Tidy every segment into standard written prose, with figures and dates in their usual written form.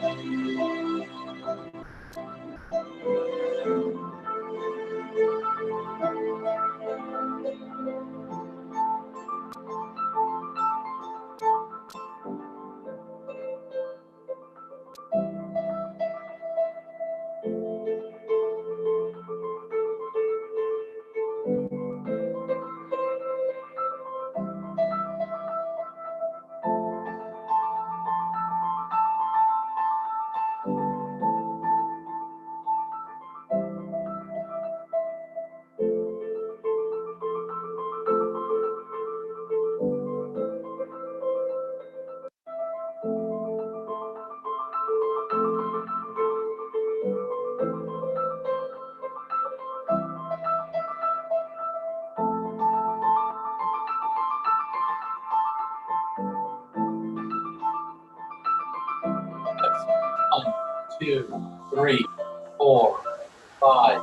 1, 2, 3, 4, 5.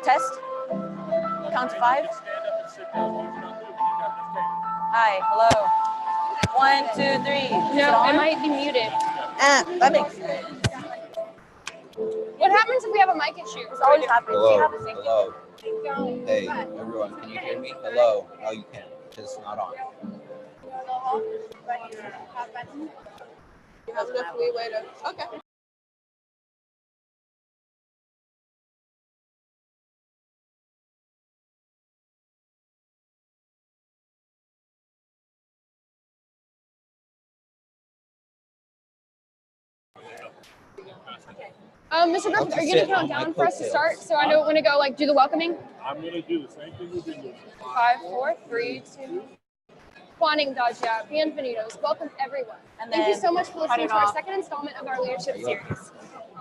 Test. Count to 5. Hi, hello. 1, 2, 3. No, it might be muted. That makes sense. What happens if we have a mic issue? It's always happening. Do you have a Hello. Hey, everyone, can you hear me? Hello. No, you can't. It's not on. That's definitely a way to. Okay. Mr. Griffith, are you going to count down for us to start so I know when to go, like, do the welcoming? I'm going to do the same thing we've been doing. 5, 4, 3, 2. Juaning Dajia, bienvenidos. Welcome, everyone. And thank you so much for listening to our second installment of our leadership series.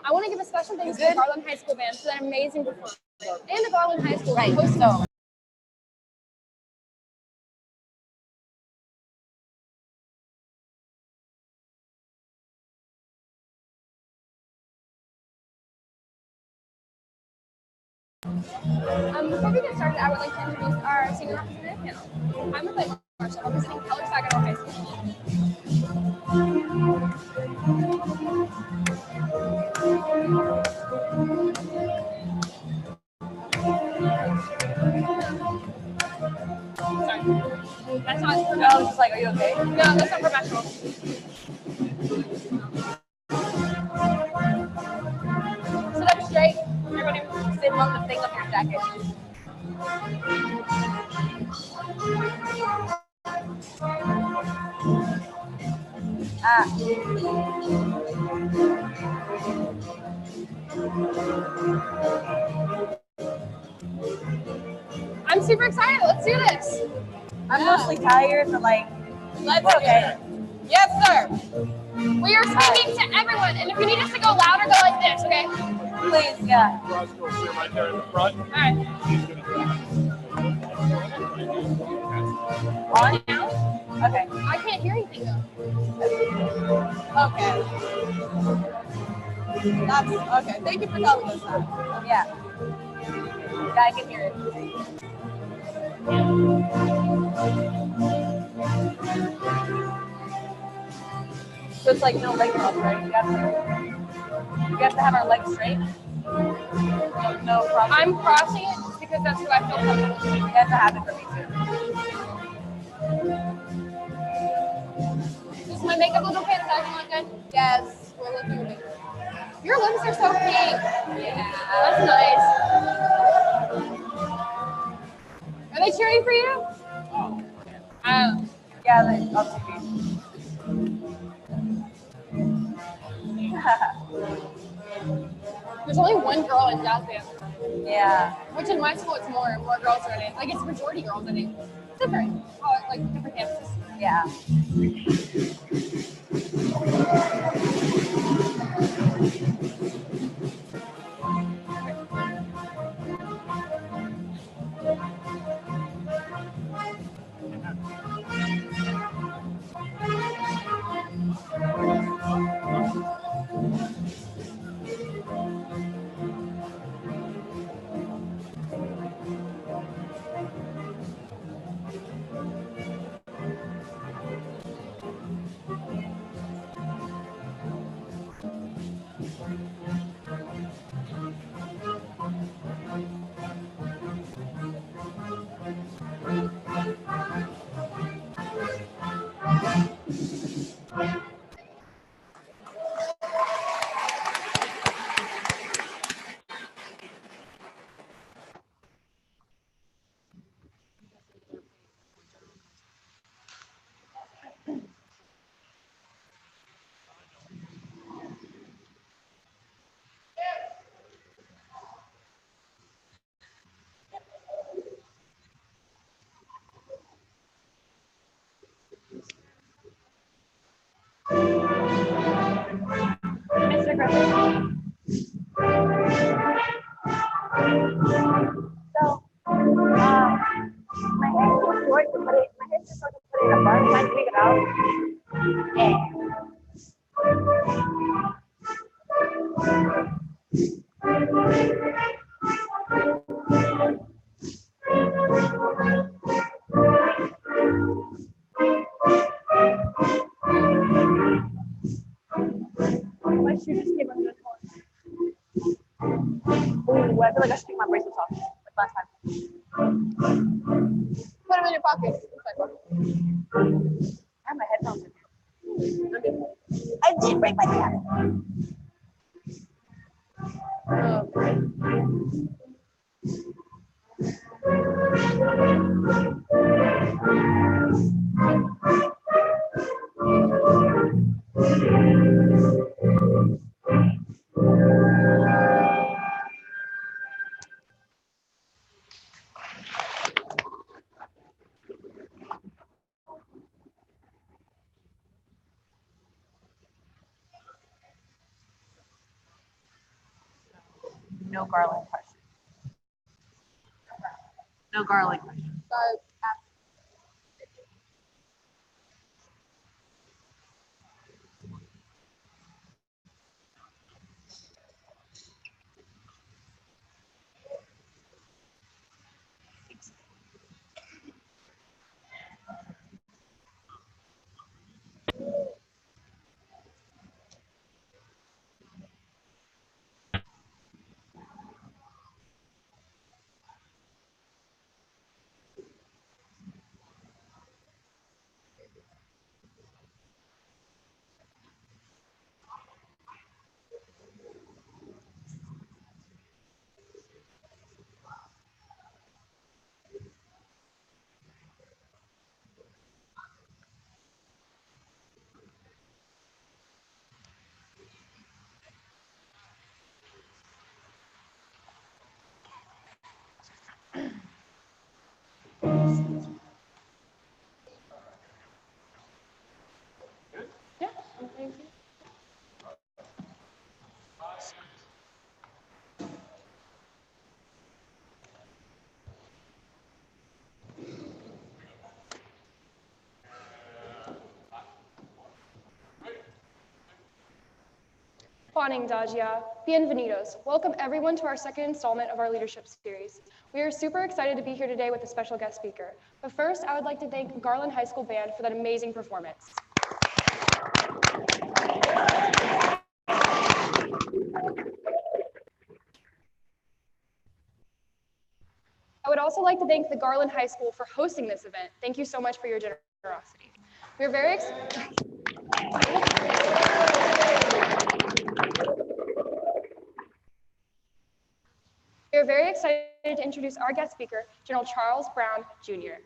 I want to give a special thanks to the Garland High School Band for that amazing performance. And the Garland High School for hosting Before we get started, I would like to introduce our senior representative panel. I'm with Marshall, representing Keller Saginaw High School. Sorry. That's not professional. I was just like, are you okay? No, that's not professional. Sit up straight. Everybody Sit on the thing of your jacket. I'm super excited. Let's do this. I'm mostly tired, but like, Let's we're okay. Yes, sir. We are speaking to everyone, and if you need us to go louder, go like this, okay? Please, yeah. Ross will sit right there in the front. All right. He's gonna On now? Okay. I can't hear anything though. Okay. That's okay. Thank you for telling us that. Yeah. Yeah, I can hear it. So it's like no leg up, right? You have to have our legs straight. No problem. I'm crossing it just because that's who I feel comfortable with. You have to have it for me too. Does my makeup look okay? Does that look good? Yes, we're looking at it. Your lips are so pink. Yeah. That's nice. Are they cheering for you? Yeah, like on TV. There's only one girl in jazz band, Yeah. which in my school it's more girls are in it. Like it's majority girls in it. Different, like different campuses. Yeah. Mr. Griffin. So, my hair is too short to put it. My hair is too short to put it in a bun. Can I take it out? Yeah. My shoe just came under the corner. Ooh, I feel like I should take my bracelets off like last time. Put them in your pocket. I have my headphones in here. I did break my cap. No garlic question. No garlic question. guys. Yeah, thank you. Juaning Dajia, bienvenidos. Welcome everyone to our second installment of our leadership series. We are super excited to be here today with a special guest speaker. But first, I would like to thank Garland High School Band for that amazing performance. I would also like to thank the Garland High School for hosting this event. Thank you so much for your generosity. We are very excited to introduce our guest speaker, General Charles Brown, Jr.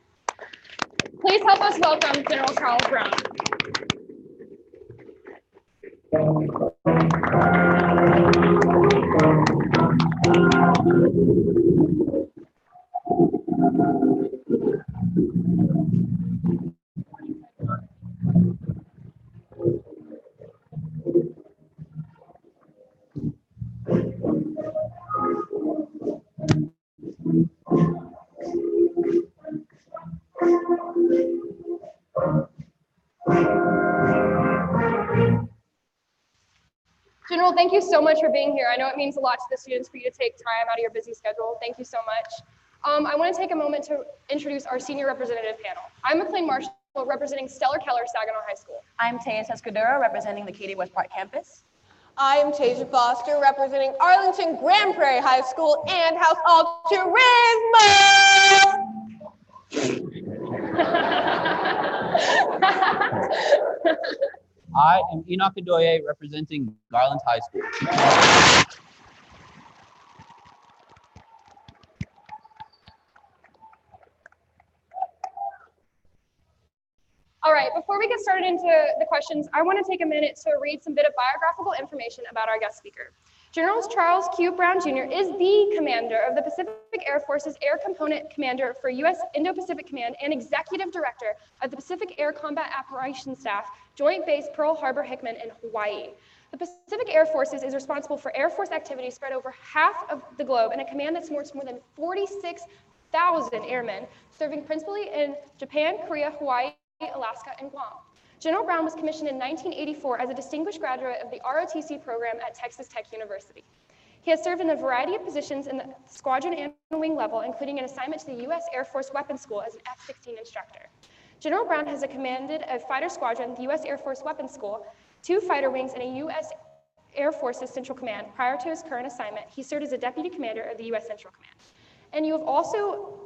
Please help us welcome General Charles Brown. General, thank you so much for being here. I know it means a lot to the students for you to take time out of your busy schedule. Thank you so much. I want to take a moment to introduce our senior representative panel. I'm McLean Marshall, representing Stellar Keller Saginaw High School. I'm Taya Escudero, representing the Katy West Park campus. I am Tasia Foster, representing Arlington Grand Prairie High School and House of Turismo. I am Enoch Adoye, representing Garland High School. All right, before we get started into the questions, I want to take a minute to read some bit of biographical information about our guest speaker. General Charles Q. Brown Jr. is the commander of the Pacific Air Force's Air Component Commander for U.S. Indo-Pacific Command and Executive Director of the Pacific Air Combat Operations Staff, Joint Base Pearl Harbor Hickman in Hawaii. The Pacific Air Forces is responsible for Air Force activities spread over half of the globe in a command that supports more than 46,000 airmen, serving principally in Japan, Korea, Hawaii, Alaska, and Guam. General Brown was commissioned in 1984 as a distinguished graduate of the ROTC program at Texas Tech University. He has served in a variety of positions in the squadron and wing level, including an assignment to the U.S. Air Force Weapons School as an F-16 instructor. General Brown has commanded a fighter squadron, the U.S. Air Force Weapons School, 2 fighter wings, and a U.S. Air Force's Central Command. Prior to his current assignment, he served as a deputy commander of the U.S. Central Command. And you have also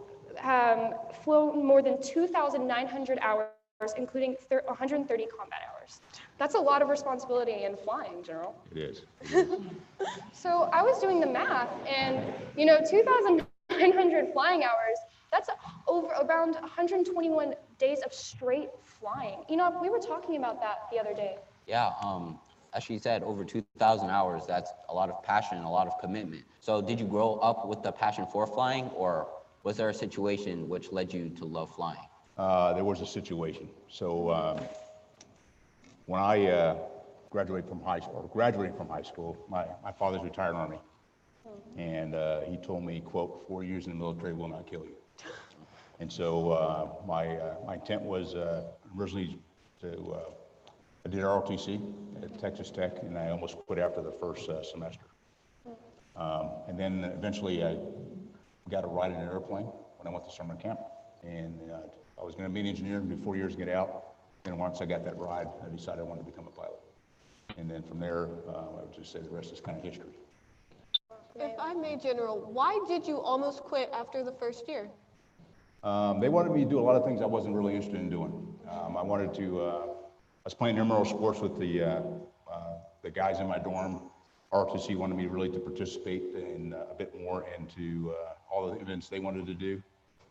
flown more than 2,900 hours, including 130 combat hours. That's a lot of responsibility in flying, General. It is. So I was doing the math, and 2,900 flying hours, that's over around 121 days of straight flying. Enoch, we were talking about that the other day. Yeah, as she said, over 2,000 hours, that's a lot of passion and a lot of commitment. So did you grow up with the passion for flying, or was there a situation which led you to love flying? There was a situation. So when I graduating from high school, my father's retired Army. And he told me, quote, 4 years in the military will not kill you. And so my intent was originally to, I did ROTC at Texas Tech, and I almost quit after the first semester. And then eventually I got a ride in an airplane when I went to summer camp. And I was going to be an engineer and do 4 years and get out. And once I got that ride, I decided I wanted to become a pilot. And then from there, I would just say the rest is kind of history. If I may, General, why did you almost quit after the first year? They wanted me to do a lot of things I wasn't really interested in doing. I was playing intramural sports with the guys in my dorm. ROTC wanted me really to participate in a bit more into all the events they wanted to do.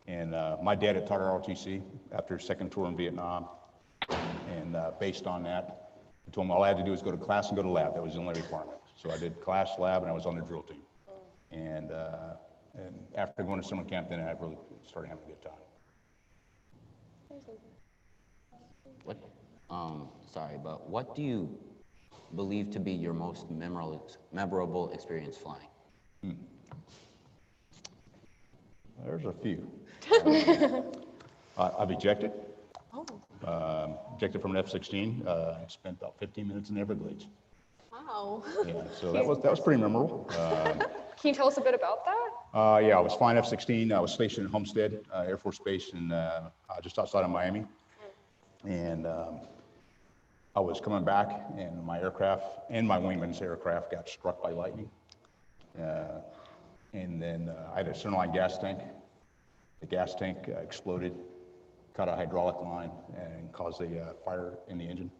And my dad had taught ROTC after his second tour in Vietnam. And based on that, he told me all I had to do was go to class and go to lab. That was the only requirement. So I did class, lab, and I was on the drill team. And after going to summer camp, then I really started having a good time. What, sorry, but what do you believe to be your most memorable experience flying? There's a few. I've ejected. Ejected from an F-16. I spent about 15 minutes in the Everglades. Wow. Yeah, so that was pretty memorable. Can you tell us a bit about that? Yeah, I was flying F-16. I was stationed in Homestead Air Force Base in just outside of Miami, and I was coming back, and my aircraft and my wingman's aircraft got struck by lightning. And then I had a centerline gas tank. The gas tank exploded, cut a hydraulic line, and caused a fire in the engine.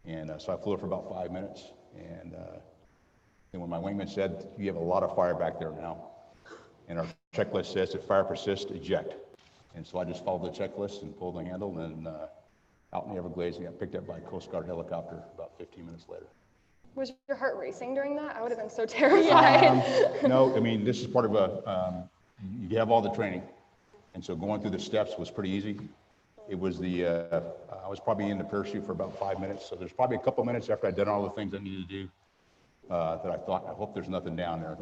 And so I flew it for about 5 minutes. And then when my wingman said, "You have a lot of fire back there now," and our checklist says, "If fire persists, eject." And so I just followed the checklist and pulled the handle, and out in the Everglades, and got picked up by a Coast Guard helicopter about 15 minutes later. Was your heart racing during that? I would have been so terrified. No, I mean, this is part of you have all the training. And so going through the steps was pretty easy. It was I was probably in the parachute for about 5 minutes. So there's probably a couple minutes after I'd done all the things I needed to do that I thought, I hope there's nothing down there.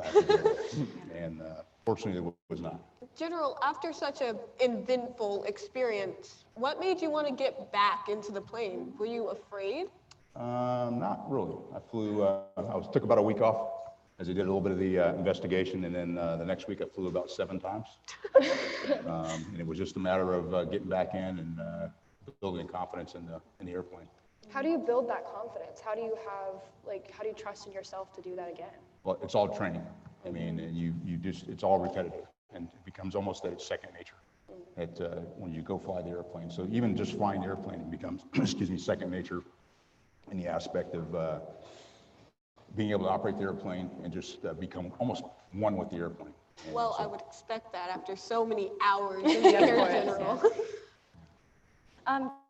And fortunately, there was not. General, after such an eventful experience, what made you want to get back into the plane? Were you afraid? Not really. I flew, took about a week off as I did a little bit of the investigation, and then the next week I flew about 7 times. And it was just a matter of getting back in and building confidence in the airplane. How do you build that confidence? How do you trust in yourself to do that again? Well, it's all training. I mean, it's all repetitive, and it becomes almost that second nature. When you go fly the airplane. So even just flying the airplane, it becomes, second nature in the aspect of being able to operate the airplane and just become almost one with the airplane. And well, so, I would expect that after so many hours in the air, General.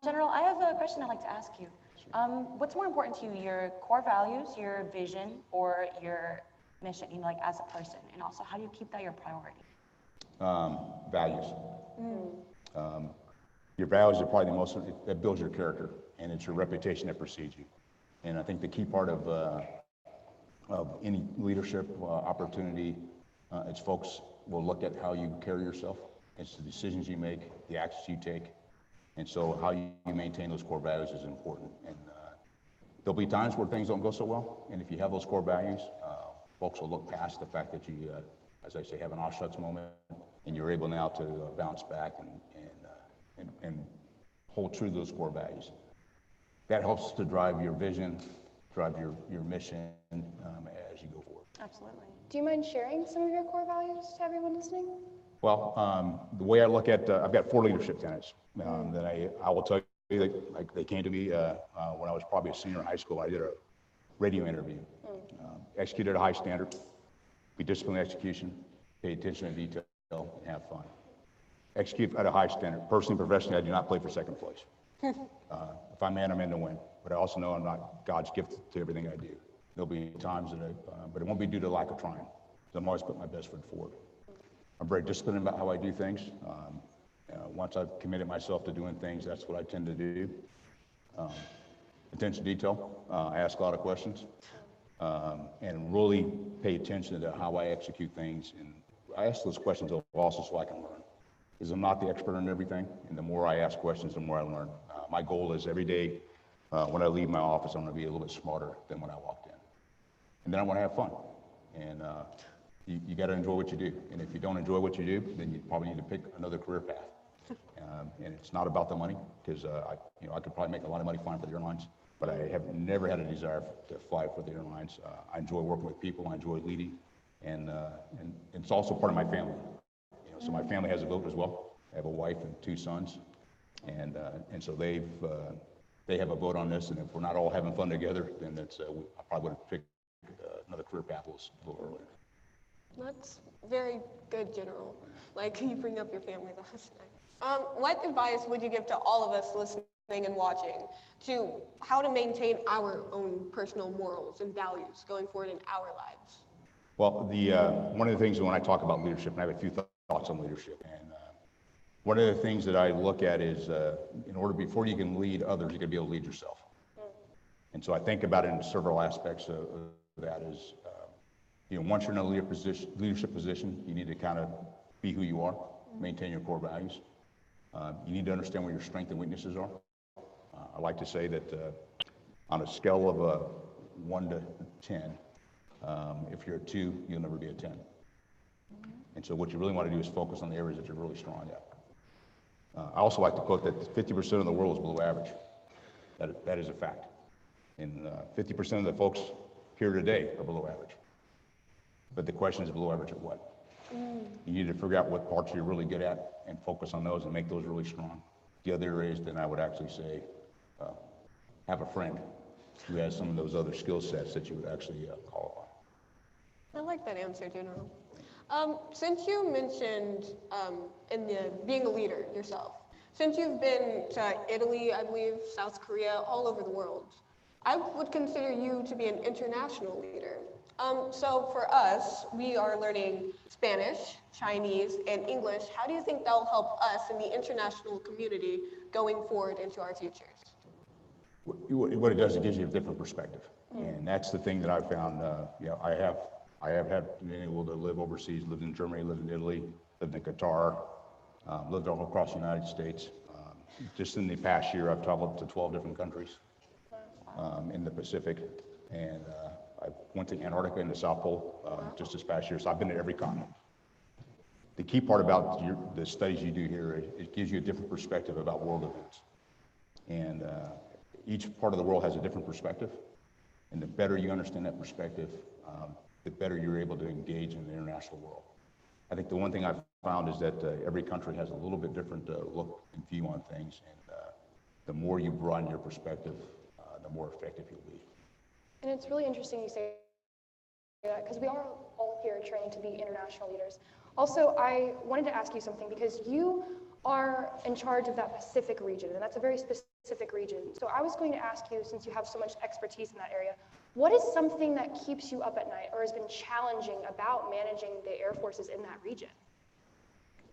General, I have a question I'd like to ask you. What's more important to you, your core values, your vision, or your mission, like as a person? And also, how do you keep that your priority? Values. Your values are probably the most, that builds your character, and it's your reputation that precedes you. And I think the key part of any leadership opportunity, it's folks will look at how you carry yourself. It's the decisions you make, the actions you take. And so how you maintain those core values is important. And there'll be times where things don't go so well. And if you have those core values, folks will look past the fact that you, as I say, have an aw shucks moment, and you're able now to bounce back and hold true to those core values. That helps to drive your vision, drive your mission as you go forward. Absolutely. Do you mind sharing some of your core values to everyone listening? Well, the way I look at, I've got 4 leadership tenets that I will tell you, like they came to me when I was probably a senior in high school. I did a radio interview. Execute at a high standard, be disciplined in execution, pay attention to detail, and have fun. Execute at a high standard. Personally, professionally, I do not play for second place. If I'm in, I'm in to win. But I also know I'm not God's gift to everything I do. There'll be times but it won't be due to lack of trying. I'm always putting my best foot forward. I'm very disciplined about how I do things. Once I've committed myself to doing things, that's what I tend to do. Attention to detail. I ask a lot of questions and really pay attention to how I execute things. And I ask those questions also so I can learn. Because I'm not the expert on everything, and the more I ask questions, the more I learn. My goal is every day when I leave my office, I'm going to be a little bit smarter than when I walked in. And then I want to have fun. And you got to enjoy what you do. And if you don't enjoy what you do, then you probably need to pick another career path. And it's not about the money, because I could probably make a lot of money flying for the airlines, but I have never had a desire to fly for the airlines. I enjoy working with people. I enjoy leading, and it's also part of my family. So my family has a vote as well. I have a wife and 2 sons, and so they have a vote on this. And if we're not all having fun together, then I probably would have picked another career path a little earlier. That's very good, General. Like, you bring up your family, that's nice. What advice would you give to all of us listening and watching to how to maintain our own personal morals and values going forward in our lives? Well, one of the things when I talk about leadership, and I have a few thoughts on leadership, and One of the things that I look at is, before you can lead others, you got to be able to lead yourself. And so I think about it in several aspects of that is, once you're in a leadership position, you need to kind of be who you are, maintain your core values. You need to understand what your strengths and weaknesses are. I like to say that on a scale of 1 to 10, if you're a 2, you'll never be a 10. And so what you really want to do is focus on the areas that you're really strong at. I also like to quote that 50% of the world is below average. That is a fact. And 50% of the folks here today are below average. But the question is below average at what? You need to figure out what parts you're really good at and focus on those and make those really strong. The other areas, then I would actually say, have a friend who has some of those other skill sets that you would actually call on. I like that answer, General. Since you mentioned being a leader yourself, since you've been to Italy, I believe, South Korea, all over the world, I would consider you to be an international leader. So for us, we are learning Spanish, Chinese, and English. How do you think that'll help us in the international community going forward into our futures? What it does, it gives you a different perspective. And that's the thing that I've found, I have been able to live overseas, lived in Germany, lived in Italy, lived in Qatar, lived all across the United States. Just in the past year, I've traveled to 12 different countries in the Pacific. And I went to Antarctica and the South Pole just this past year, so I've been to every continent. The key part about the studies you do here, it gives you a different perspective about world events. And each part of the world has a different perspective. And the better you understand that perspective, the better you're able to engage in the international world. I think the one thing I've found is that every country has a little bit different look and view on things. And the more you broaden your perspective, the more effective you'll be. And it's really interesting you say that because we are all here trained to be international leaders. Also, I wanted to ask you something because you are in charge of that Pacific region, and that's a very specific region. So I was going to ask you, since you have so much expertise in that area, what is something that keeps you up at night or has been challenging about managing the air forces in that region?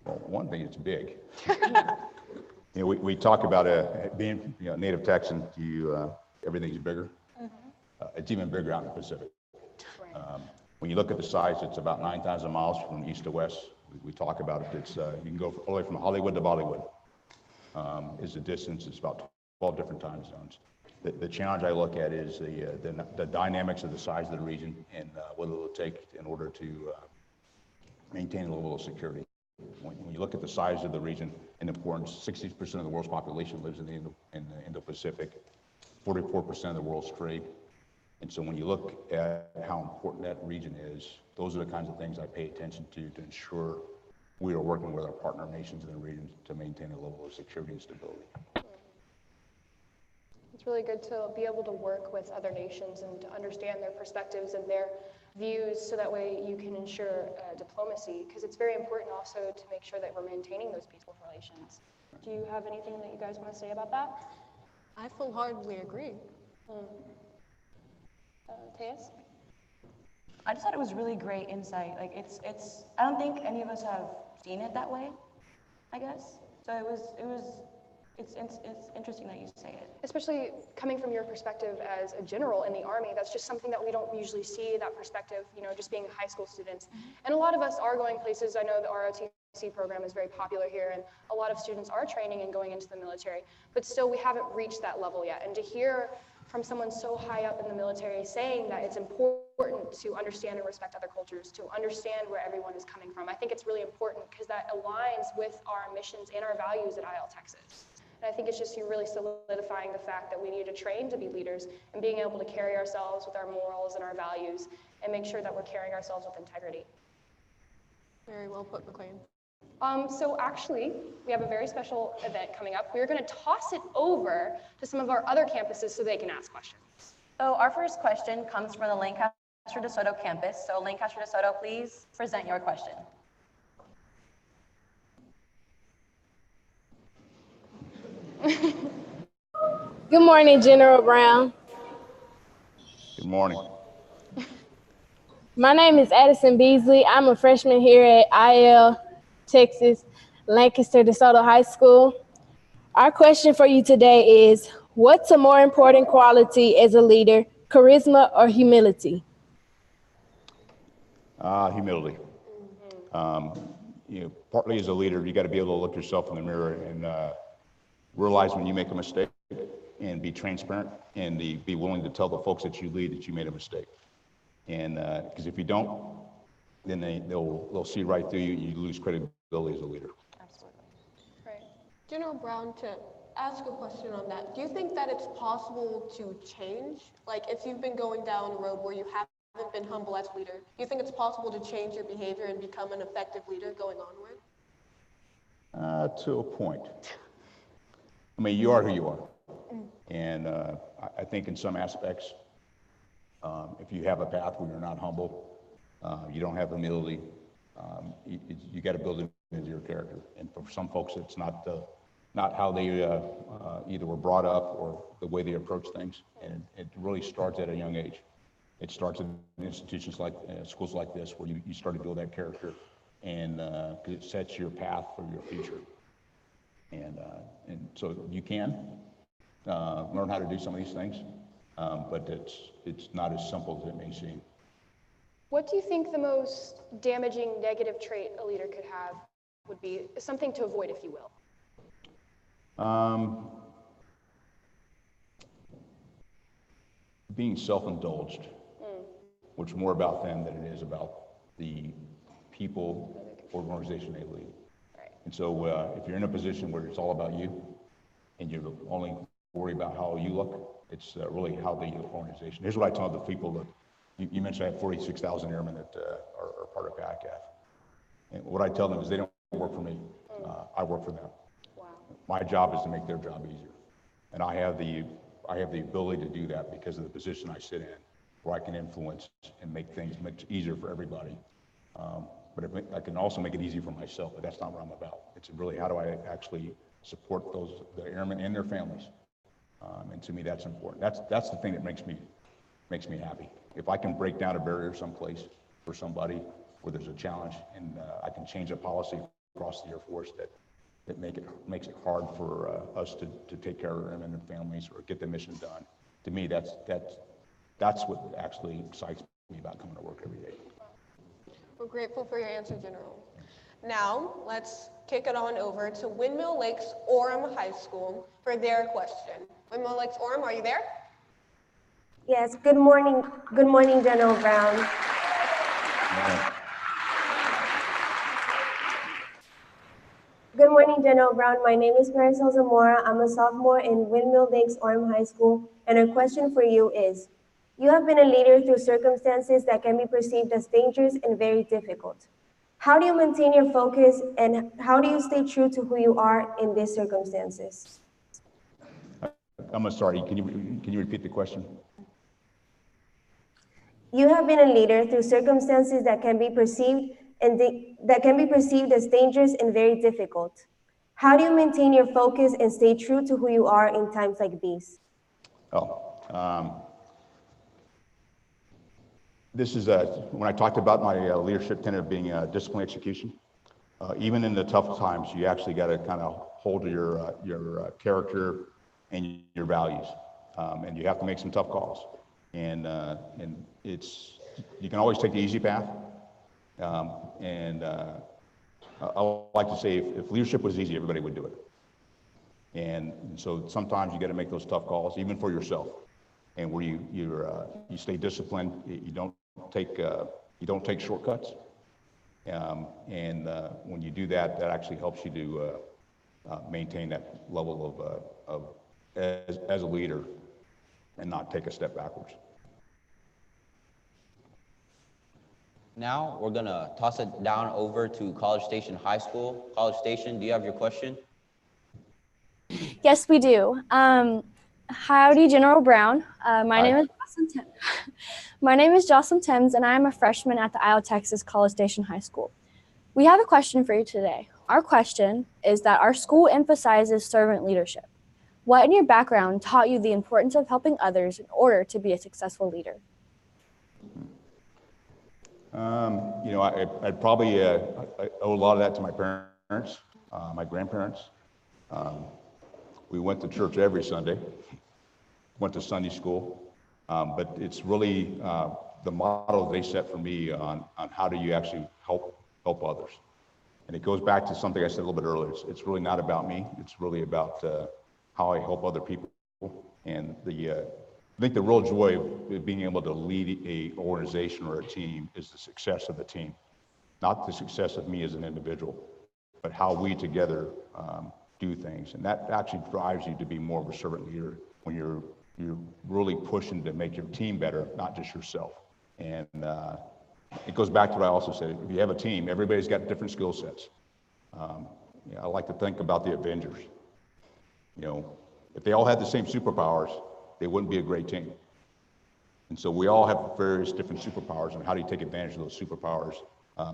Well, one thing, it's big. We talk about being native Texan, everything's bigger. It's even bigger out in the Pacific. Right. When you look at the size, it's about 9,000 miles from east to west. We talk about it. It's you can go all the way from Hollywood to Bollywood. Is the distance. It's about 12 different time zones. The challenge I look at is the dynamics of the size of the region and what it will take in order to maintain a level of security. When you look at the size of the region and importance, 60% of the world's population lives in the Indo-Pacific, 44% of the world's trade. And so when you look at how important that region is, those are the kinds of things I pay attention to ensure we are working with our partner nations in the region to maintain a level of security and stability. It's really good to be able to work with other nations and to understand their perspectives and their views so that way you can ensure diplomacy, because it's very important also to make sure that we're maintaining those peaceful relations. Do you have anything that you guys want to say about that? I full-heartedly agree. Tejas? I just thought it was really great insight. Like I don't think any of us have seen it that way, I guess. So it's interesting that you say it. Especially coming from your perspective as a general in the Army, that's just something that we don't usually see, that perspective, just being high school students. And a lot of us are going places. I know the ROTC program is very popular here, and a lot of students are training and going into the military, but still we haven't reached that level yet. And to hear from someone so high up in the military saying that it's important to understand and respect other cultures, to understand where everyone is coming from, I think it's really important because that aligns with our missions and our values at IL Texas. And I think it's just you really solidifying the fact that we need to train to be leaders and being able to carry ourselves with our morals and our values and make sure that we're carrying ourselves with integrity. Very well put, McLean. So actually, we have a very special event coming up. We're going to toss it over to some of our other campuses so they can ask questions. So our first question comes from the Lancaster DeSoto campus. So Lancaster DeSoto, please present your question. Good morning, General Brown. Good morning. My name is Addison Beasley. I'm a freshman here at IL Texas. Lancaster DeSoto High School. Our question for you today is, what's a more important quality as a leader, charisma or humility? Humility. Partly as a leader, you got to be able to look yourself in the mirror and realize when you make a mistake and be transparent and be willing to tell the folks that you lead that you made a mistake. And because if you don't, then they'll see right through you. You lose credibility as a leader. Absolutely. Right. General Brown, to ask a question on that, do you think that it's possible to change? Like if you've been going down a road where you haven't been humble as a leader, do you think it's possible to change your behavior and become an effective leader going onward? To a point. I mean, you are who you are. And I think in some aspects, if you have a path where you're not humble, you don't have humility, you got to build it into your character. And for some folks, it's not how they either were brought up or the way they approach things. And it really starts at a young age. It starts in institutions like schools like this, where you start to build that character, and it sets your path for your future. And so you can learn how to do some of these things, but it's not as simple as it may seem. What do you think the most damaging negative trait a leader could have would be? Something to avoid, if you will. Being self-indulged, which is more about them than it is about the people or organization they lead. Right. And so if you're in a position where it's all about you and you only worry about how you look, it's really how the organization. Here's what I tell the people that you mentioned I have 46,000 airmen that are part of PACAF. And what I tell them is they don't work for me. I work for them. Wow. My job is to make their job easier. And I have the ability to do that because of the position I sit in, where I can influence and make things much easier for everybody. But I can also make it easy for myself, but that's not what I'm about. It's really how do I actually support the airmen and their families. And to me, that's important. That's the thing that makes me happy. If I can break down a barrier someplace for somebody where there's a challenge, and I can change a policy across the Air Force that makes it hard for us to take care of our airmen and families or get the mission done. To me, that's what actually excites me about coming to work every day. We're grateful for your answer, General. Now, let's kick it on over to Windmill Lakes Orem High School for their question. Windmill Lakes Orem, are you there? Yes, good morning. Good morning, General Brown. Good morning, General Brown. My name is Marisol Zamora. I'm a sophomore in Windmill Lakes Orem High School, and our question for you is, you have been a leader through circumstances that can be perceived as dangerous and very difficult. How do you maintain your focus, and how do you stay true to who you are in these circumstances? I'm sorry, can you repeat the question? You have been a leader through circumstances that can be perceived as dangerous and very difficult. How do you maintain your focus and stay true to who you are in times like these? This is when I talked about my leadership tenet of being discipline execution. Even in the tough times, you actually got to kind of hold your character and your values, and you have to make some tough calls. And you can always take the easy path. I like to say, if leadership was easy, everybody would do it. And so sometimes you got to make those tough calls, even for yourself, and where you stay disciplined. You don't take shortcuts. When you do that, that actually helps you to maintain that level of as a leader and not take a step backwards. Now we're gonna toss it down over to College Station High School. College Station, do you have your question? Yes, we do. Howdy, General Brown. My name is Jocelyn Thames, and I am a freshman at the Isle Texas College Station High School. We have a question for you today. Our question is that our school emphasizes servant leadership. What in your background taught you the importance of helping others in order to be a successful leader? I'd probably owe a lot of that to my parents. my grandparents. We went to church every Sunday, went to Sunday school, but it's really the model they set for me on how do you actually help others. And it goes back to something I said a little bit earlier. It's really not about me. It's really about how I help other people. And I think the real joy of being able to lead a organization or a team is the success of the team, not the success of me as an individual, but how we together do things. And that actually drives you to be more of a servant leader when you're really pushing to make your team better, not just yourself. And it goes back to what I also said. If you have a team, everybody's got different skill sets. I like to think about the Avengers. If they all had the same superpowers, they wouldn't be a great team. And so we all have various different superpowers, and how do you take advantage of those superpowers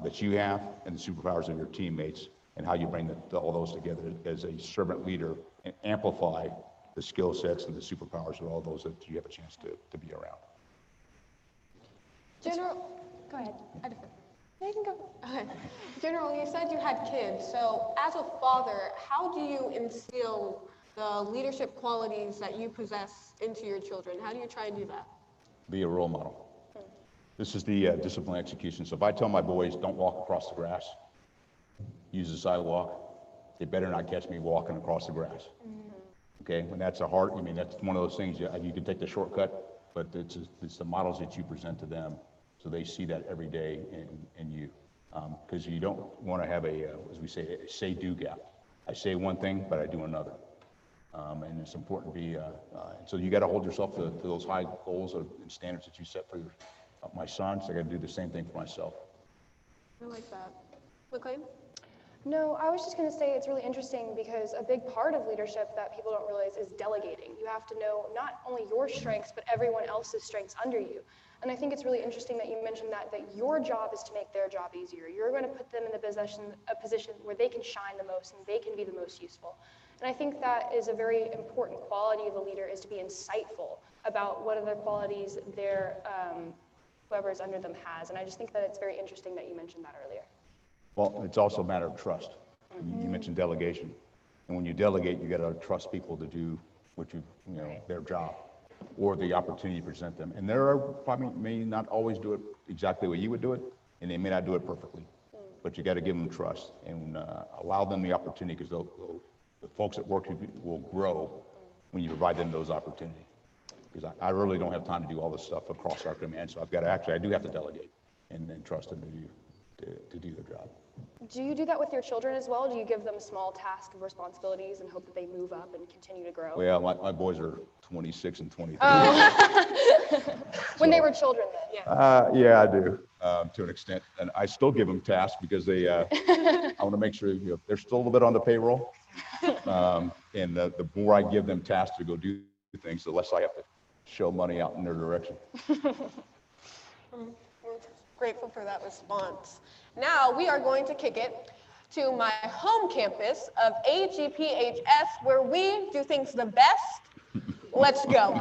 that you have and the superpowers of your teammates, and how you bring all those together as a servant leader and amplify the skill sets and the superpowers of all those that you have a chance to be around. General, go ahead. You can go. General, you said you had kids. So as a father, how do you instill the leadership qualities that you possess into your children? How do you try and do that? Be a role model. This is the discipline execution. So if I tell my boys, don't walk across the grass, use the sidewalk, they better not catch me walking across the grass. Okay, and that's that's one of those things, you can take the shortcut, but it's the models that you present to them, so they see that every day in you. Because you don't want to have as we say, a say-do gap. I say one thing, but I do another. And it's important to be, so you got to hold yourself to those high goals and standards that you set for my sons. I got to do the same thing for myself. I like that. McLean? No, I was just going to say it's really interesting because a big part of leadership that people don't realize is delegating. You have to know not only your strengths, but everyone else's strengths under you. And I think it's really interesting that you mentioned that your job is to make their job easier. You're going to put them in a position where they can shine the most and they can be the most useful. And I think that is a very important quality of a leader, is to be insightful about what other qualities whoever is under them has. And I just think that it's very interesting that you mentioned that earlier. Well, it's also a matter of trust. You mentioned delegation. And when you delegate, you got to trust people to do their job or the opportunity to present them. And there are probably may not always do it exactly the way you would do it, and they may not do it perfectly. But you got to give them trust and allow them the opportunity, because the folks at work will grow when you provide them those opportunities. Because I really don't have time to do all this stuff across our command, so I do have to delegate and then trust them to do their job. Do you do that with your children as well? Do you give them small tasks and responsibilities and hope that they move up and continue to grow? Well, my boys are 26 and 23. When they were children then? Yeah, I do, to an extent. And I still give them tasks because I want to make sure they're still a little bit on the payroll. And the more I give them tasks to go do things, the less I have to show money out in their direction. We're grateful for that response. Now we are going to kick it to my home campus of AGPHS, where we do things the best. Let's go.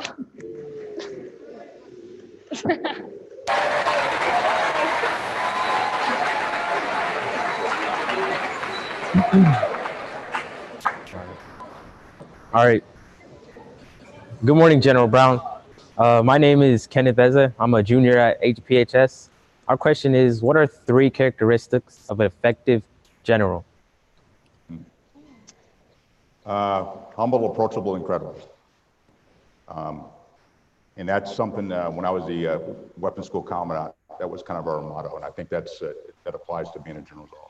All right. Good morning, General Brown. My name is Kenneth Eza. I'm a junior at HPHS. Our question is, what are 3 characteristics of an effective general? Humble, approachable, and credible. And that's something when I was the weapons school commandant, that was kind of our motto. And I think that applies to being a general as well.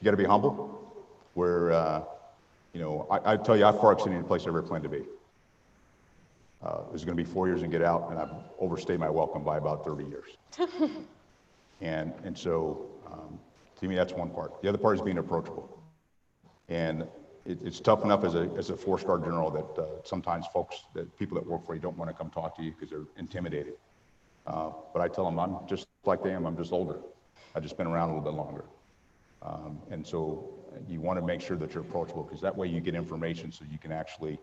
You got to be humble, where, I tell you, I've far exceeded any place I ever planned to be. It was going to be 4 years and get out, and I've overstayed my welcome by about 30 years. And so, to me, that's one part. The other part is being approachable. And it's tough enough as a 4-star general that sometimes people that work for you don't want to come talk to you because they're intimidated. But I tell them I'm just like them. I'm just older. I've just been around a little bit longer. And so you want to make sure that you're approachable, because that way you get information so you can actually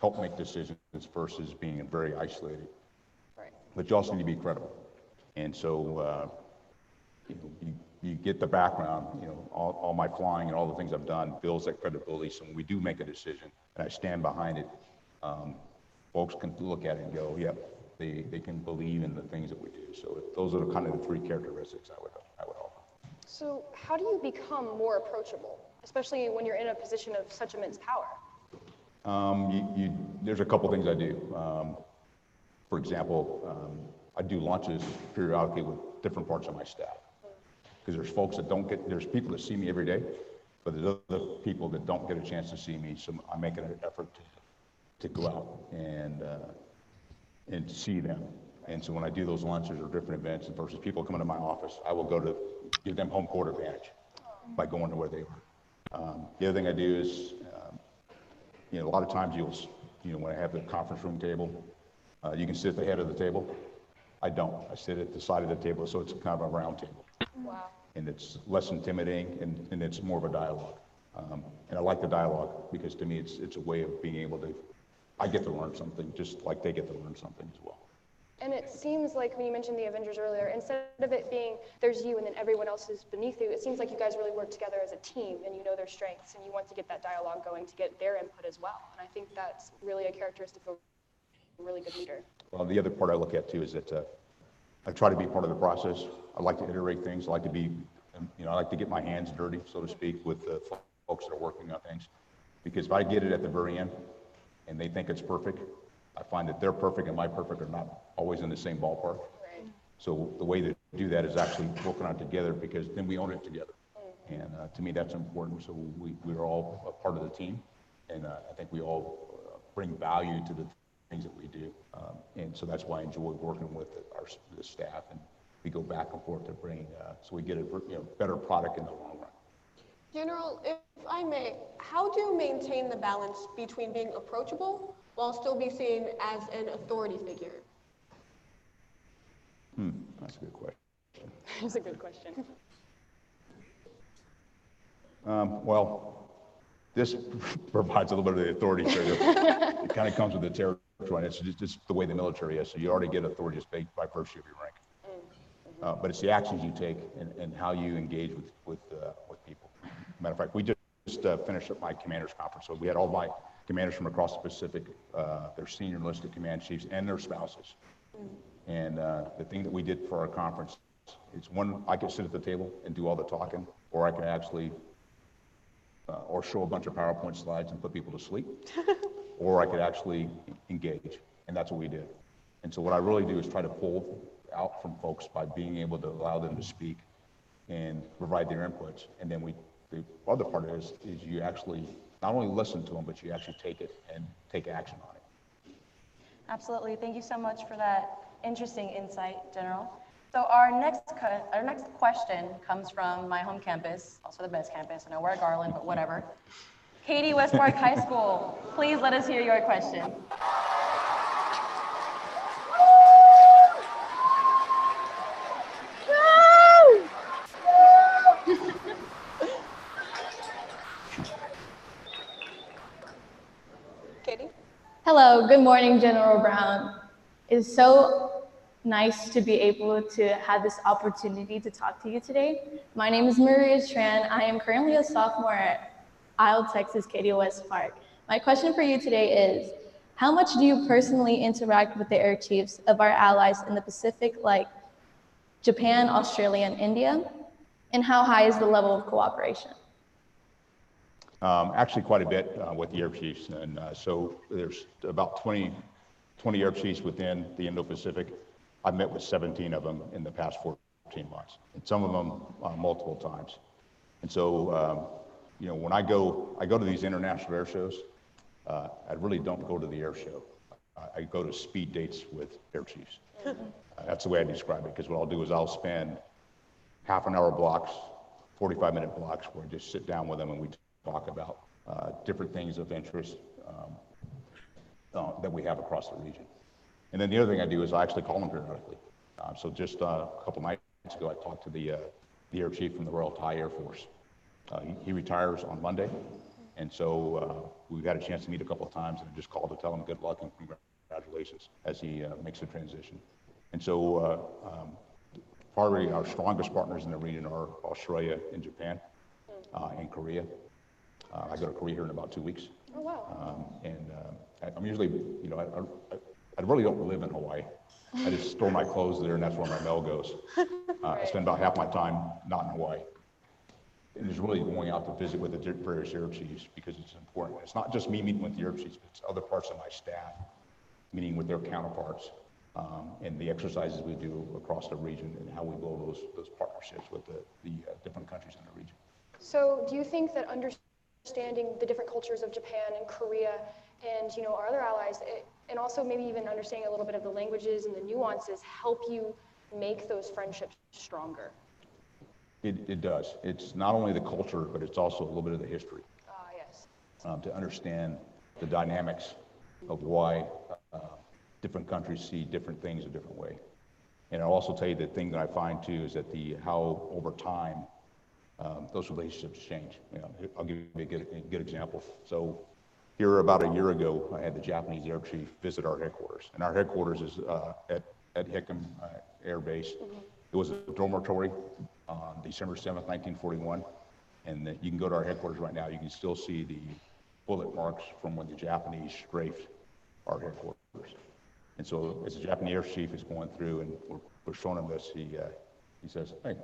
help make decisions versus being very isolated. Right. But you also need to be credible. And so you get the background, all my flying and all the things I've done builds that credibility. So when we do make a decision and I stand behind it, folks can look at it and go, yep, they can believe in the things that we do. So those are kind of the three characteristics I would offer. So how do you become more approachable, especially when you're in a position of such immense power? There's a couple things I do. For example, I do lunches periodically with different parts of my staff. Because there's folks that there's people that see me every day, but there's other people that don't get a chance to see me. So I make an effort to go out and see them. And so when I do those lunches or different events, and versus people coming to my office, I will go to give them home court advantage by going to where they are. The other thing I do is, a lot of times when I have the conference room table, you can sit at the head of the table. I don't. I sit at the side of the table, so it's kind of a round table. Wow. And it's less intimidating, and it's more of a dialogue. And I like the dialogue because to me, it's a way of being able to, I get to learn something just like they get to learn something as well. And it seems like when you mentioned the Avengers earlier, instead of it being there's you and then everyone else is beneath you, it seems like you guys really work together as a team and you know their strengths and you want to get that dialogue going to get their input as well. And I think that's really a characteristic of a really good leader. Well, the other part I look at too is that I try to be part of the process. I like to iterate things. I like to be, I like to get my hands dirty, so to speak, with the folks that are working on things. Because if I get it at the very end and they think it's perfect, I find that their perfect and my perfect are not always in the same ballpark. Right. So the way to do that is actually working on it together because then we own it together. Mm-hmm. And to me, that's important. So we're all a part of the team. And I think we all bring value to the things that we do. And so that's why I enjoy working with the staff. And we go back and forth to bring, so we get a better product in the long run. General, if I may, how do you maintain the balance between being approachable while still be seen as an authority figure? That's a good question. That's a good question. Well, this provides a little bit of the authority figure. It kind of comes with the territory. It's just the way the military is. So you already get authority just by virtue of your rank. But it's the actions you take and how you engage with people. Matter of fact, we just finished up my commanders conference. So we had all my commanders from across the Pacific, their senior enlisted command chiefs and their spouses. And the thing that we did for our conference is one, I could sit at the table and do all the talking, or I could actually, or show a bunch of PowerPoint slides and put people to sleep, or I could actually engage. And that's what we did. And so what I really do is try to pull out from folks by being able to allow them to speak and provide their inputs. And then the other part is you actually not only listen to them, but you actually take it and take action on it. Absolutely. Thank you so much for that interesting insight, General. So our next question comes from my home campus, also the best campus. I know we're at Garland, but whatever. Katie Westmark High School, please let us hear your question. Katie? Hello, good morning, General Brown. It's so nice to be able to have this opportunity to talk to you today. My name is Maria Tran. I am currently a sophomore at Isle, Texas, Katie Westmark. My question for you today is, how much do you personally interact with the air chiefs of our allies in the Pacific, like Japan, Australia, and India? And how high is the level of cooperation? Actually quite a bit with the air chiefs. And so there's about 20 air chiefs within the Indo-Pacific. I've met with 17 of them in the past 14 months, and some of them multiple times. And so, when I go to these international air shows, I really don't go to the air show. I go to speed dates with air chiefs. That's the way I describe it, because what I'll do is I'll spend half-an-hour blocks, 45-minute blocks, where I just sit down with them and we talk about different things of interest that we have across the region. And then the other thing I do is I actually call them periodically. So just a couple nights ago, I talked to the air chief from the Royal Thai Air Force. He retires on Monday. And so we've had a chance to meet a couple of times, and I just called to tell him good luck and congratulations as he makes the transition. And so Probably our strongest partners in the region are Australia and Japan and Korea. I go to Korea here in about 2 weeks. Oh, wow. I'm usually, you know, I really don't live in Hawaii. I just store my clothes there, and that's where my mail goes. I spend about half my time not in Hawaii. And it's really going out to visit with the various Arab chiefs because it's important. It's not just me meeting with the Arab chiefs, but it's other parts of my staff meeting with their counterparts, and the exercises we do across the region and how we build those partnerships with the different countries in the region. So do you think that understanding the different cultures of Japan and Korea and, you know, our other allies, and also maybe even understanding a little bit of the languages and the nuances help you make those friendships stronger? It does. It's not only the culture, but it's also a little bit of the history. Yes. To understand the dynamics of why different countries see different things a different way. And I'll also tell you the thing that I find too is that how over time those relationships change. You know, I'll give you a good example. So here about a year ago, I had the Japanese Air Chief visit our headquarters, and our headquarters is at Hickam Air Base. It was a dormitory on December 7th, 1941, and you can go to our headquarters right now. You can still see the bullet marks from when the Japanese strafed our headquarters. And so as the Japanese Air Chief is going through and we're showing him this, he says, "Hey,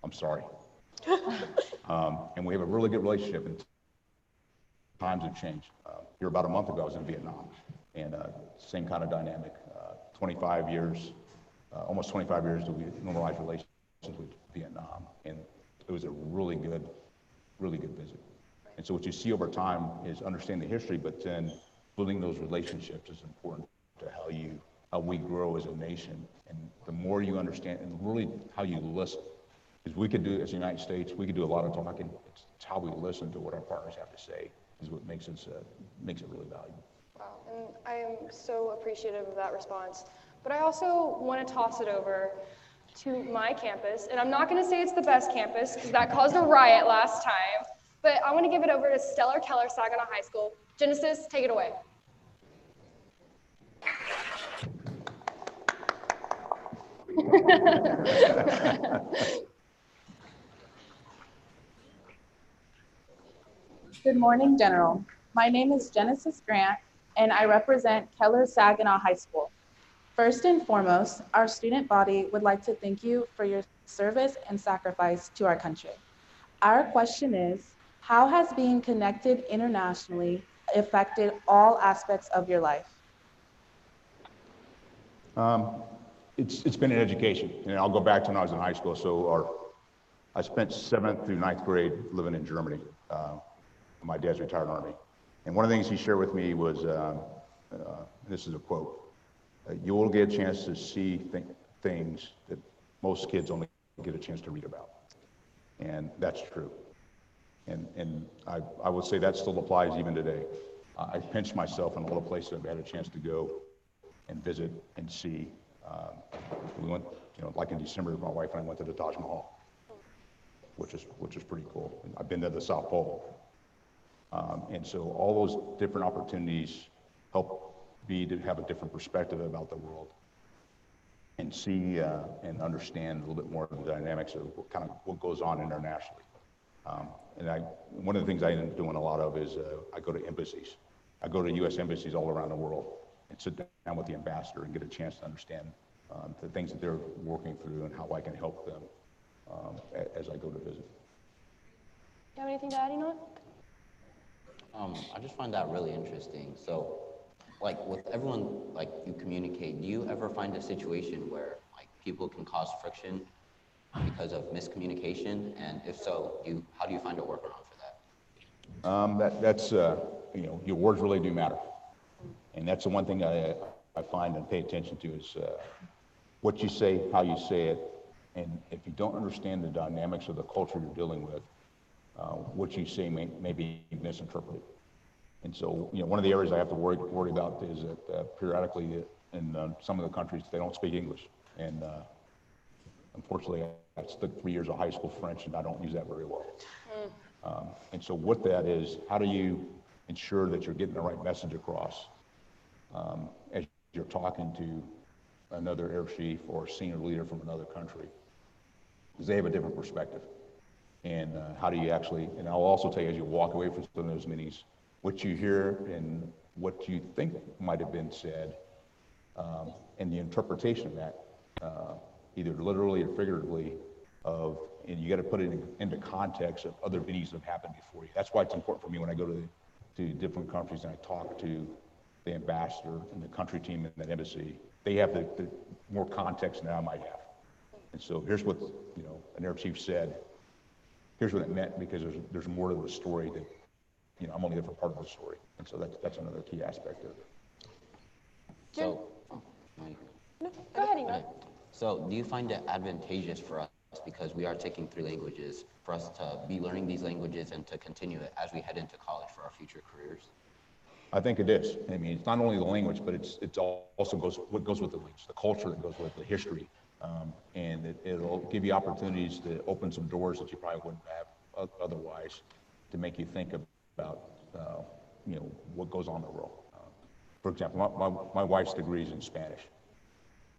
I'm sorry." And we have a really good relationship, and times have changed. Here about a month ago, I was in Vietnam, and same kind of dynamic. 25 years, almost 25 years that we normalized relations with Vietnam, and it was a really good visit. And so what you see over time is understanding the history, but then building those relationships is important to how we grow as a nation. And the more you understand, and really how you listen, because we could do, as the United States, we could do a lot of talking. It's how we listen to what our partners have to say is what makes it really valuable. Wow, and I am so appreciative of that response. But I also want to toss it over to my campus, and I'm not going to say it's the best campus because that caused a riot last time, but I want to give it over to Stellar Keller Saginaw High School. Genesis, take it away. Good morning, General. My name is Genesis Grant, and I represent Keller Saginaw High School. First and foremost, our student body would like to thank you for your service and sacrifice to our country. Our question is, how has being connected internationally affected all aspects of your life? It's been an education, and I'll go back to when I was in high school. So I spent 7th through 9th grade living in Germany. My dad's retired Army. And one of the things he shared with me was, this is a quote, "You will get a chance to see things that most kids only get a chance to read about." And that's true. And I would say that still applies even today. I pinch myself in all the places I've had a chance to go and visit and see. We went, you know, like in December, my wife and I went to the Taj Mahal, which is pretty cool. And I've been to the South Pole. And so all those different opportunities help me to have a different perspective about the world and see and understand a little bit more of the dynamics of what goes on internationally. And one of the things I end up doing a lot of is I go to embassies. I go to U.S. embassies all around the world and sit down with the ambassador and get a chance to understand the things that they're working through and how I can help them as I go to visit. Do you have anything to add, Enoch? I just find that really interesting. So, like with everyone, like you communicate, do you ever find a situation where like people can cause friction because of miscommunication? And if so, how do you find a workaround for that? That's you know, your words really do matter. And that's the one thing I find and pay attention to is what you say, how you say it. And if you don't understand the dynamics of the culture you're dealing with, what you say may be misinterpreted. And so, you know, one of the areas I have to worry about is that periodically in some of the countries, they don't speak English. And unfortunately, I took 3 years of high school French, and I don't use that very well. And so what that is, how do you ensure that you're getting the right message across as you're talking to another air chief or senior leader from another country? because they have a different perspective. And how do you actually, and I'll also tell you as you walk away from some of those meetings, what you hear and what you think might have been said, and the interpretation of that, either literally or figuratively, and you got to put it into context of other meetings that have happened before you. That's why it's important for me when I go to different countries and I talk to the ambassador and the country team in that embassy. They have the more context than I might have. And so here's what an Air Chief said. Here's what it meant, because there's more to the story that I'm only there for part of the story. And so that's another key aspect of it. So, Go ahead, Eva. So do you find it advantageous for us, because we are taking 3 languages, for us to be learning these languages and to continue it as we head into college for our future careers? I think it is. I mean, it's not only the language, but it's also what goes with the language, the culture that goes with the history. And it'll give you opportunities to open some doors that you probably wouldn't have otherwise, to make you think about, what goes on in the world. For example, my wife's degree is in Spanish,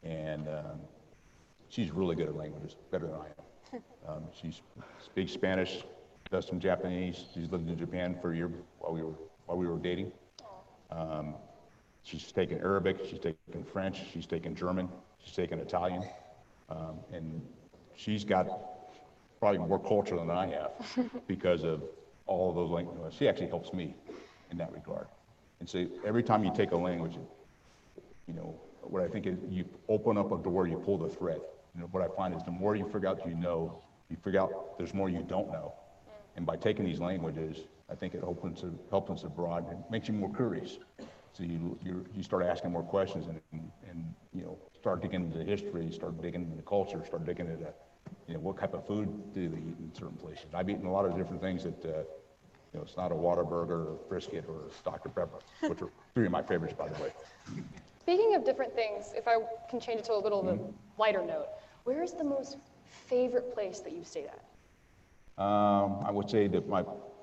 and she's really good at languages, better than I am. She speaks Spanish, does some Japanese. She's lived in Japan for a year while we were dating. She's taken Arabic, she's taken French, she's taken German, she's taken Italian, and she's got probably more culture than I have because of all of those languages. She actually helps me in that regard. And so every time you take a language, what I think is you open up a door, you pull the thread. What I find is the more you figure out you figure out there's more you don't know. And by taking these languages, I think it helps the broad and makes you more curious. So you start asking more questions and start digging into history, start digging into culture, start digging into what type of food do they eat in certain places. I've eaten a lot of different things that it's not a Whataburger or brisket or Dr. Pepper, which are 3 of my favorites, by the way. Speaking of different things, if I can change it to a little bit lighter note, where is the most favorite place that you've stayed at? I would say that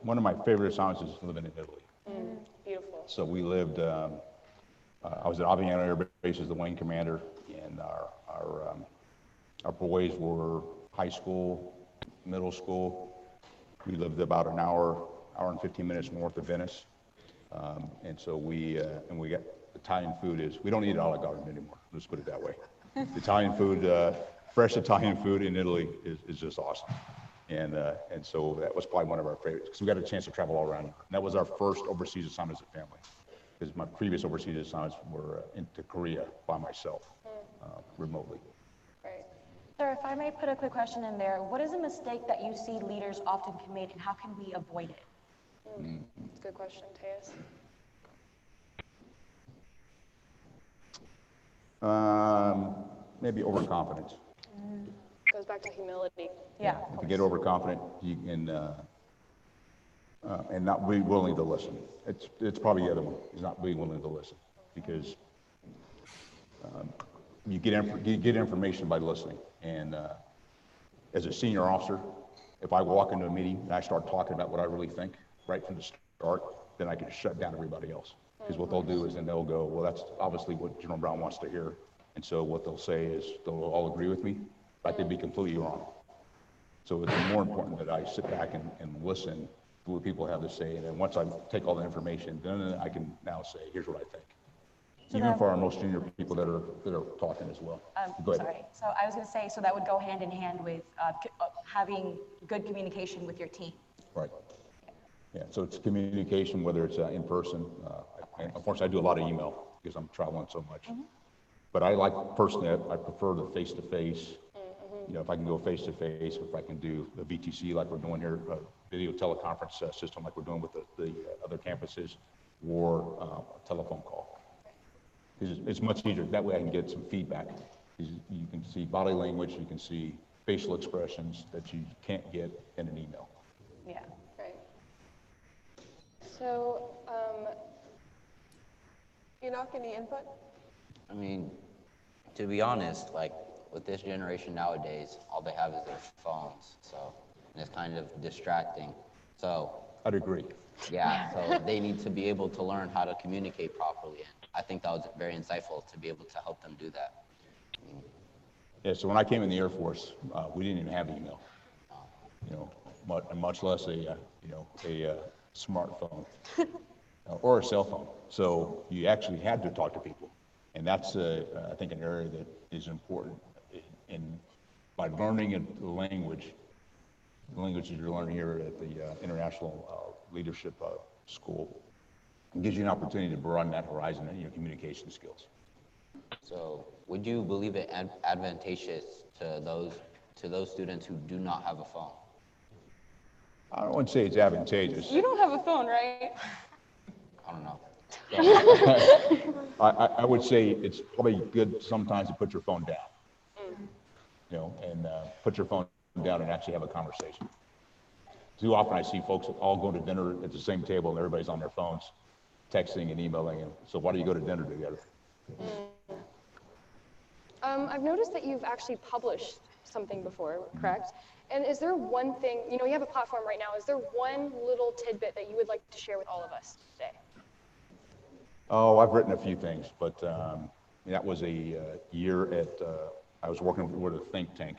one of my favorite assignments is living in Italy. Beautiful. So we lived, I was at Aviano Air Base as the wing commander, and our boys were high school, middle school. We lived about an hour and 15 minutes north of Venice. And so we got Italian food we don't eat Olive Garden anymore, let's put it that way. Italian food, fresh Italian food in Italy is just awesome. And so that was probably one of our favorites, because we got a chance to travel all around. And that was our first overseas assignment as a family, because my previous overseas assignments were into Korea by myself, remotely. Sir, if I may put a quick question in there, what is a mistake that you see leaders often commit, and how can we avoid it? That's a good question, Tejas. Maybe overconfidence. Goes back to humility. Yeah. If you get overconfident, you can, and not be willing to listen. It's probably the other one, is not being willing to listen, because you get information by listening. And as a senior officer, if I walk into a meeting and I start talking about what I really think right from the start, then I can shut down everybody else. Because what they'll do is then they'll go, well, that's obviously what General Brown wants to hear. And so what they'll say is they'll all agree with me, but they'd be completely wrong. So it's more important that I sit back and listen to what people have to say. And then once I take all the information, then I can now say, here's what I think. So even for our most junior people that are talking as well. Go ahead. Sorry. So I was going to say, so that would go hand in hand with having good communication with your team. Right. Yeah. So it's communication, whether it's in person. Unfortunately, I do a lot of email because I'm traveling so much. But I personally, I prefer the face-to-face. If I can go face-to-face, if I can do the VTC like we're doing here, video teleconference system like we're doing with the other campuses, or a telephone call. It's much easier. That way I can get some feedback. You can see body language, you can see facial expressions that you can't get in an email. Yeah. Right. So, Enoch, any input? I mean, to be honest, like with this generation nowadays, all they have is their phones. So, and it's kind of distracting. So I'd agree. Yeah, so they need to be able to learn how to communicate properly. And I think that was very insightful to be able to help them do that. Yeah, so when I came in the Air Force, we didn't even have email, much less a smartphone or a cell phone. So you actually had to talk to people. And that's, I think, an area that is important. By learning the languages you're learning here at the International Leadership School, it gives you an opportunity to broaden that horizon and your communication skills. So would you believe it advantageous to those students who do not have a phone? I don't want to say it's advantageous. You don't have a phone, right? I don't know. I would say it's probably good sometimes to put your phone down, and put your phone down and actually have a conversation. Too often I see folks all go to dinner at the same table and everybody's on their phones, texting and emailing. And so why do you go to dinner together? I've noticed that you've actually published something before, correct? And is there one thing, you have a platform right now, is there one little tidbit that you would like to share with all of us today? Oh, I've written a few things, but that was a year at, I was working with a think tank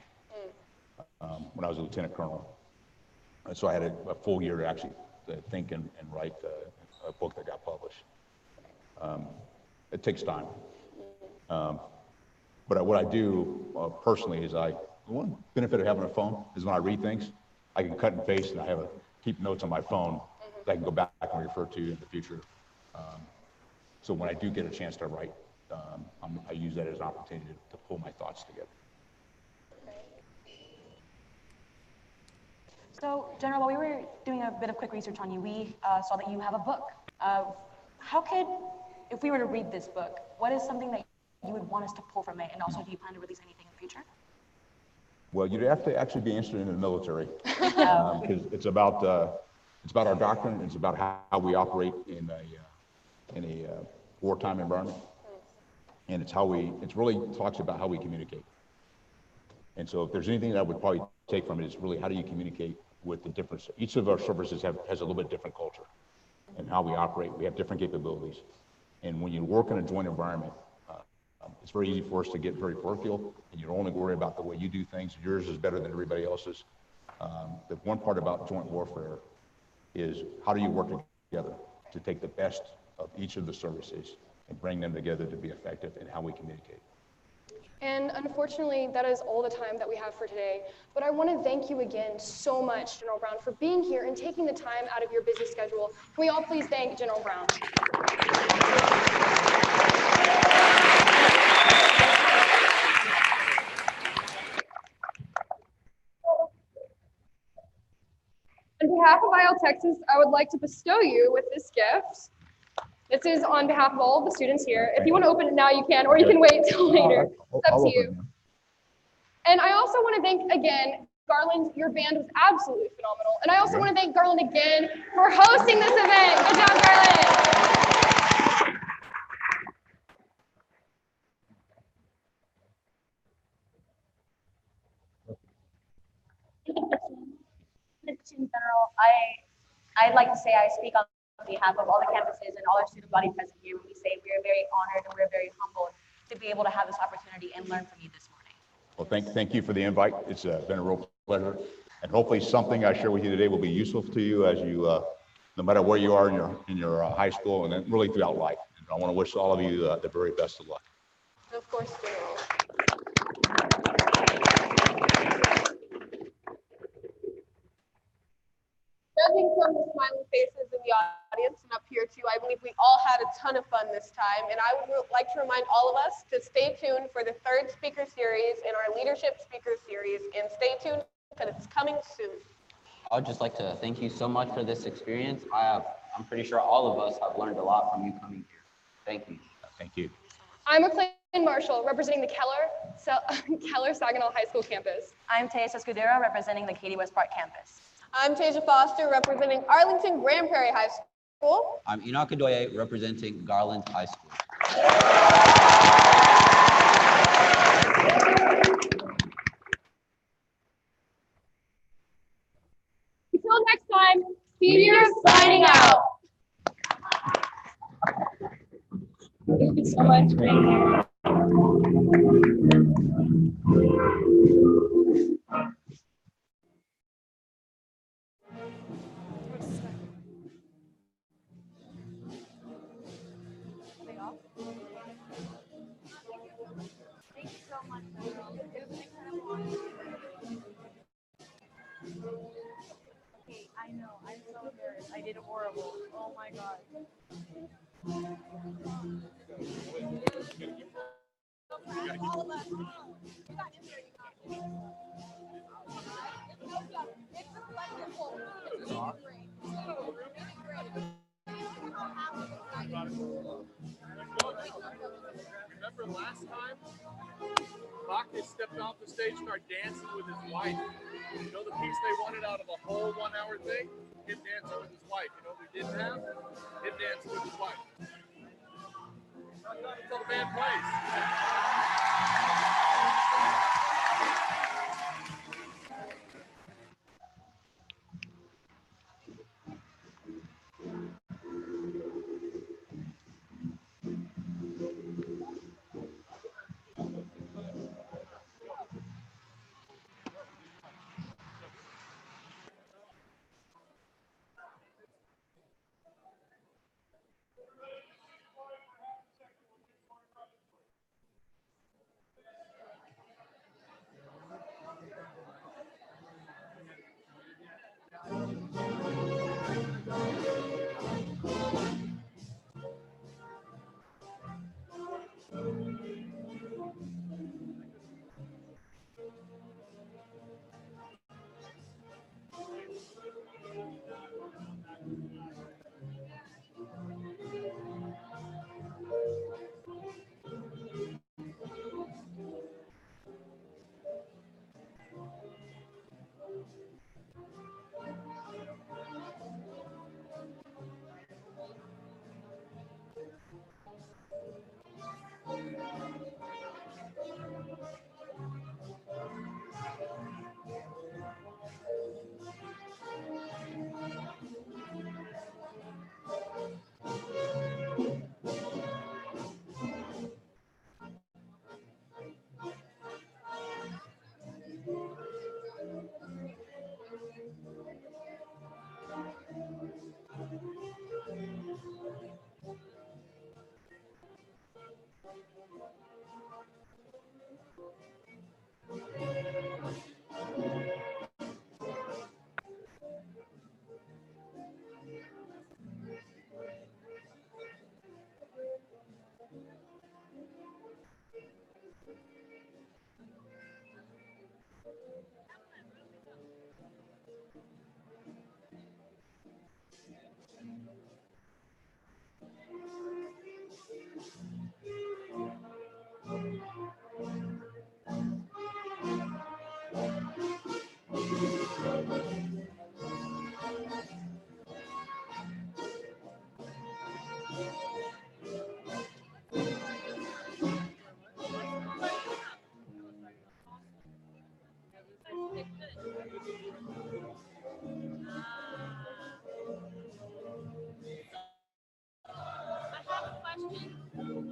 when I was a lieutenant colonel. And so I had a full year to actually think and write a book that got published. It takes time. But what I do personally is one benefit of having a phone is when I read things, I can cut and paste and I keep notes on my phone that I can go back and refer to in the future. So when I do get a chance to write, I use that as an opportunity to pull my thoughts together. So, General, while we were doing a bit of quick research on you, we saw that you have a book. If we were to read this book, what is something that you would want us to pull from it? And also, do you plan to release anything in the future? Well, you'd have to actually be interested in the military, because it's about our doctrine. It's about how we operate in a wartime environment, and it really talks about how we communicate. And so, if there's anything that I would probably take from it, is really how do you communicate with the different. Each of our services has a little bit different culture, and how we operate. We have different capabilities, and when you work in a joint environment, it's very easy for us to get very parochial, and you only worry about the way you do things. Yours is better than everybody else's. The one part about joint warfare is how do you work together to take the best of each of the services and bring them together to be effective in how we communicate. And unfortunately, that is all the time that we have for today. But I want to thank you again so much, General Brown, for being here and taking the time out of your busy schedule. Can we all please thank General Brown? On behalf of IL Texas, I would like to bestow you with this gift. This is on behalf of all of the students here. If you want to open it now, you can, or you can wait till later. It's up to you. And I also want to thank again, Garland, your band was absolutely phenomenal. And I also want to thank Garland again for hosting this event. Good job, Garland. In general, I'd like to say I speak on behalf of all the campuses and all our student body present here when we say we are very honored and we're very humbled to be able to have this opportunity and learn from you this morning. Well, thank you for the invite. It's been a real pleasure, and hopefully something I share with you today will be useful to you as you, no matter where you are in your high school and then really throughout life. And I want to wish all of you the very best of luck. Of course, General. Judging from the smiling faces in the audience and up here too, I believe we all had a ton of fun this time. And I would like to remind all of us to stay tuned for the third speaker series in our leadership speaker series, and stay tuned because it's coming soon. I would just like to thank you so much for this experience. I'm pretty sure all of us have learned a lot from you coming here. Thank you. Thank you. I'm McLean Marshall, representing the Keller Saginaw High School campus. I'm Teas Escudero, representing the Katy West Park campus. I'm Tasia Foster, representing Arlington Grand Prairie High School. I'm Enoch Adoye, representing Garland High School. Until next time, seniors signing out. Thank you so much for being here. Okay, I know. I'm so embarrassed. I did horrible. Oh my god. All of us. You got in there. You got it's a flexible. It's great. It's great. Remember last time? Bacchus stepped off the stage and started dancing with his wife. You know the piece they wanted out of a whole 1 hour thing? Him dancing with his wife. You know what we didn't have? Him dancing with his wife. Until the band plays.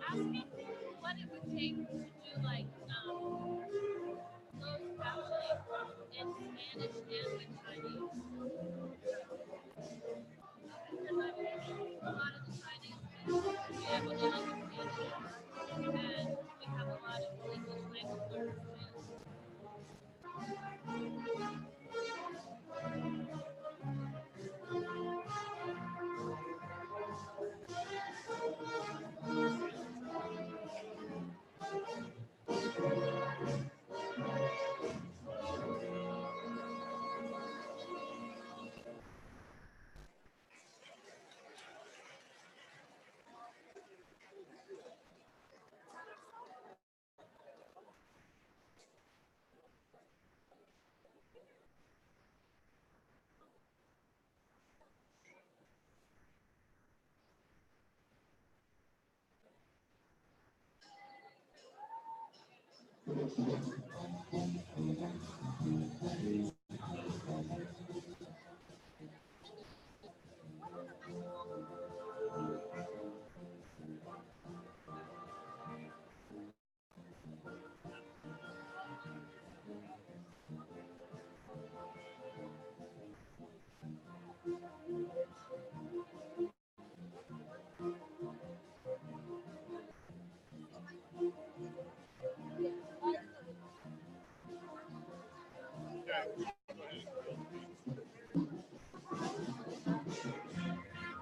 Asking what it would take to do like closed captioning in Spanish and in Chinese. Because I think a lot of the Chinese people will be able to understand it, and we have a lot of English language learners too. it.